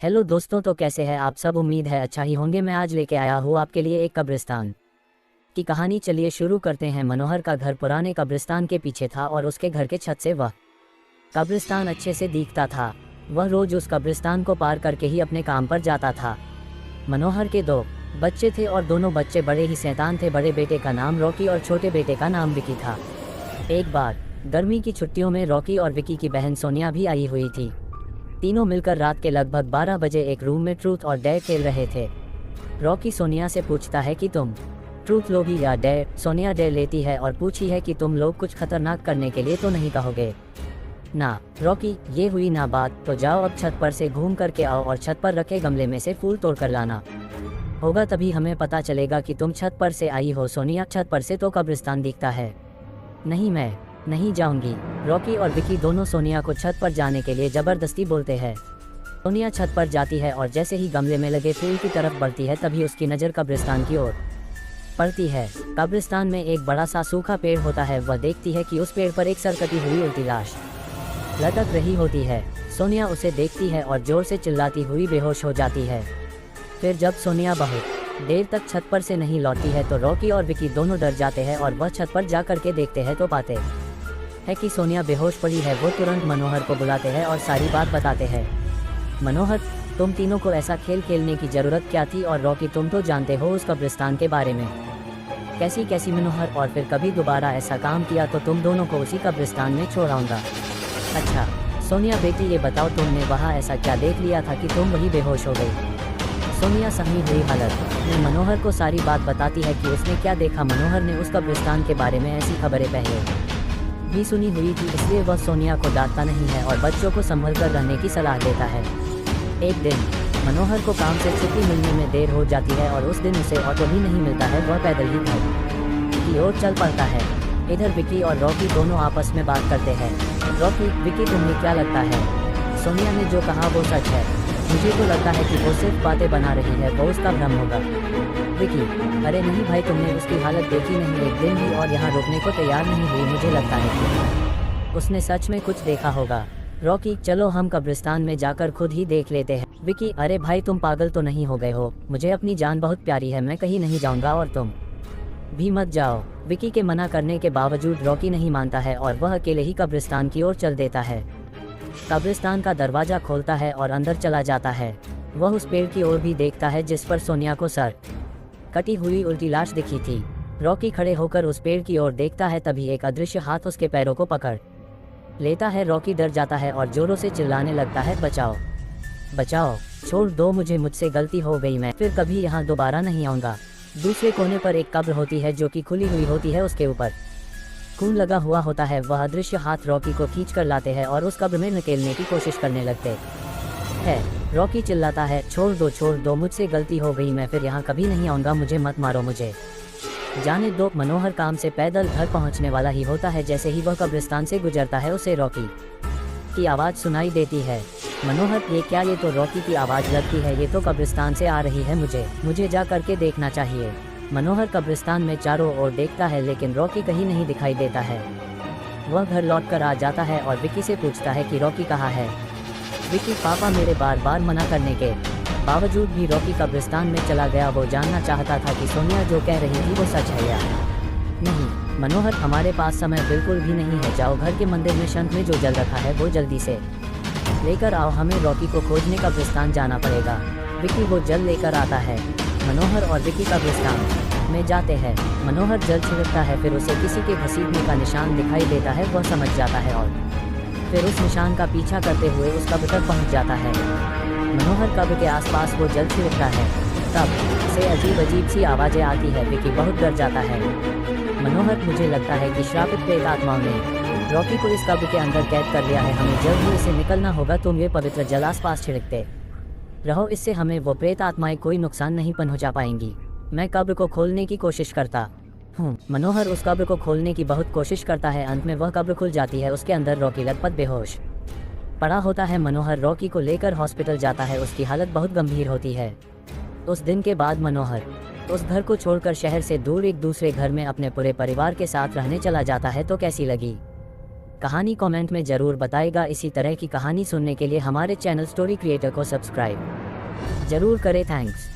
Hello दोस्तों, तो कैसे हैं आप सब। उम्मीद है अच्छा ही होंगे। मैं आज लेके आया हूँ आपके लिए एक कब्रिस्तान की कहानी। चलिए शुरू करते हैं। मनोहर का घर पुराने कब्रिस्तान के पीछे था और उसके घर के छत से वह कब्रिस्तान अच्छे से दिखता था। वह रोज उस कब्रिस्तान को पार करके ही अपने काम पर जाता था। मनोहर के दो बच्चे थे और दोनों बच्चे बड़े ही शैतान थे। बड़े बेटे का नाम रॉकी और छोटे बेटे का नाम विकी था। एक बार गर्मी की छुट्टियों में रॉकी और विकी की बहन सोनिया भी आई हुई थी। तीनों मिलकर रात के लगभग 12 बजे एक रूम में ट्रूथ और डेयर खेल रहे थे। रॉकी सोनिया से पूछता है कि तुम ट्रूथ लोगी या डेयर। सोनिया डेयर लेती है और पूछी है कि तुम लोग कुछ खतरनाक करने के लिए तो नहीं कहोगे ना। रॉकी, ये हुई ना बात, तो जाओ अब छत पर से घूम करके आओ और छत पर रखे गमले में से फूल तोड़ कर लाना होगा, तभी हमें पता चलेगा कि तुम छत पर से आई हो। सोनिया, छत पर से तो कब्रिस्तान दिखता है। नहीं, मैं नहीं जाऊंगी। रॉकी और विकी दोनों सोनिया को छत पर जाने के लिए जबरदस्ती बोलते हैं। सोनिया छत पर जाती है और जैसे ही गमले में लगे फूल की तरफ बढ़ती है तभी उसकी नज़र कब्रिस्तान की ओर पड़ती है। कब्रिस्तान में एक बड़ा सा सूखा पेड़ होता है। वह देखती है कि उस पेड़ पर एक सरकती हुई उल्टी लाश लटक रही होती है। सोनिया उसे देखती है और जोर से चिल्लाती हुई बेहोश हो जाती है। फिर जब सोनिया बहुत देर तक छत पर से नहीं लौटती है तो रॉकी और विकी दोनों डर जाते हैं और वह छत पर जा करके देखते हैं तो पाते है कि सोनिया बेहोश पड़ी है। वो तुरंत मनोहर को बुलाते हैं और सारी बात बताते हैं। मनोहर, तुम तीनों को ऐसा खेल खेलने की ज़रूरत क्या थी। और रॉकी, तुम तो जानते हो उस कब्रिस्तान के बारे में कैसी कैसी। मनोहर, और फिर कभी दोबारा ऐसा काम किया तो तुम दोनों को उसी कब्रिस्तान में छोड़ाऊंगा। अच्छा सोनिया बेटी, ये बताओ तुमने वहाँ ऐसा क्या देख लिया था कि तुम वही बेहोश हो गई। सोनिया सहमी हुई हालत में मनोहर को सारी बात बताती है कि उसने क्या देखा। मनोहर ने उस कब्रिस्तान के बारे में ऐसी खबरें पहले भी सुनी हुई थी, इसलिए वह सोनिया को डांटता नहीं है और बच्चों को संभल कर रहने की सलाह देता है। एक दिन मनोहर को काम से छुट्टी मिलने में देर हो जाती है और उस दिन उसे ऑटो भी नहीं मिलता है। वह पैदल ही घर की ओर चल पड़ता है। इधर विकी और रॉकी दोनों आपस में बात करते हैं। रॉकी, विकी, तुम्हें क्या लगता है सोनिया ने जो कहा वो सच है। मुझे तो लगता है कि वो सिर्फ बातें बना रही है, वो उसका भ्रम होगा। विकी, अरे नहीं भाई, तुमने उसकी हालत देखी नहीं, एक दिन भी और यहाँ रुकने को तैयार नहीं हुई। मुझे लगता है कि उसने सच में कुछ देखा होगा। रॉकी, चलो हम कब्रिस्तान में जाकर खुद ही देख लेते हैं। विकी, अरे भाई तुम पागल तो नहीं हो गए हो। मुझे अपनी जान बहुत प्यारी है, मैं कहीं नहीं जाऊँगा और तुम भी मत जाओ। विकी के मना करने के बावजूद रॉकी नहीं मानता है और वह अकेले ही कब्रिस्तान की ओर चल देता है। कब्रिस्तान का दरवाज़ा खोलता है और अंदर चला जाता है। वह उस पेड़ की ओर भी देखता है जिस पर सोनिया को सर कटी हुई उल्टी लाश दिखी थी। रॉकी खड़े होकर उस पेड़ की ओर देखता है, तभी एक अदृश्य हाथ उसके पैरों को पकड़ लेता है। रॉकी डर जाता है और जोरों से चिल्लाने लगता है, बचाओ बचाओ, छोड़ दो मुझे, मुझसे गलती हो गई, मैं फिर कभी यहाँ दोबारा नहीं आऊँगा। दूसरे कोने पर एक कब्र होती है जो कि खुली हुई होती है, उसके ऊपर खून लगा हुआ होता है। वह अदृश्य हाथ रॉकी को खींच कर लाते हैं और उस कब्र में नकेलने की कोशिश करने लगते है। रॉकी चिल्लाता है, छोड़ दो, मुझसे गलती हो गई, मैं फिर यहाँ कभी नहीं आऊँगा, मुझे मत मारो, मुझे जाने दो। मनोहर काम से पैदल घर पहुँचने वाला ही होता है। जैसे ही वह कब्रिस्तान से गुजरता है उसे रॉकी की आवाज़ सुनाई देती है। मनोहर, ये क्या, ये तो रॉकी की आवाज़ लगती है, ये तो कब्रिस्तान से आ रही है, मुझे जा करके देखना चाहिए। मनोहर कब्रिस्तान में चारों ओर देखता है लेकिन रॉकी कहीं नहीं दिखाई देता है। वह घर लौटकर आ जाता है और विकी से पूछता है कि रॉकी कहाँ है। विकी, पापा मेरे बार बार मना करने के बावजूद भी रॉकी कब्रिस्तान में चला गया। वो जानना चाहता था कि सोनिया जो कह रही थी वो सच है या नहीं। मनोहर, हमारे पास समय बिल्कुल भी नहीं है, जाओ घर के मंदिर में शंख में जो जल रखा है वो जल्दी से लेकर आओ, हमें रॉकी को खोजने कब्रिस्तान जाना पड़ेगा। विकी वो जल लेकर आता है। मनोहर और विकी कब्रिस्तान में जाते हैं। मनोहर जल छिड़कता है, फिर उसे किसी के घसीटने का निशान दिखाई देता है। वह समझ जाता है और फिर उस निशान का पीछा करते हुए उस कब्र तक पहुंच जाता है। मनोहर कब्र के आसपास वो जल छिड़कता है, तब से अजीब अजीब सी आवाज़ें आती है। विकी बहुत डर जाता है। मनोहर, मुझे लगता है कि श्रापित प्रेत आत्माओं ने रॉकी को इस कब्र के अंदर कैद कर लिया है, हमें जल्द ही इसे निकलना होगा। तुम ये पवित्र जल आसपास छिड़कते रहो, इससे हमें वो प्रेत आत्माएं कोई नुकसान नहीं पहुंचा पाएंगी। मैं कब्र को खोलने की कोशिश करता हूँ। मनोहर उस कब्र को खोलने की बहुत कोशिश करता है। अंत में वह कब्र खुल जाती है। उसके अंदर रॉकी लथपथ बेहोश पड़ा होता है। मनोहर रॉकी को लेकर हॉस्पिटल जाता है, उसकी हालत बहुत गंभीर होती है। उस दिन के बाद मनोहर उस घर को छोड़कर शहर से दूर एक दूसरे घर में अपने पूरे परिवार के साथ रहने चला जाता है। तो कैसी लगी कहानी कमेंट में ज़रूर बताएगा। इसी तरह की कहानी सुनने के लिए हमारे चैनल स्टोरी क्रिएटर को सब्सक्राइब ज़रूर करें। थैंक्स।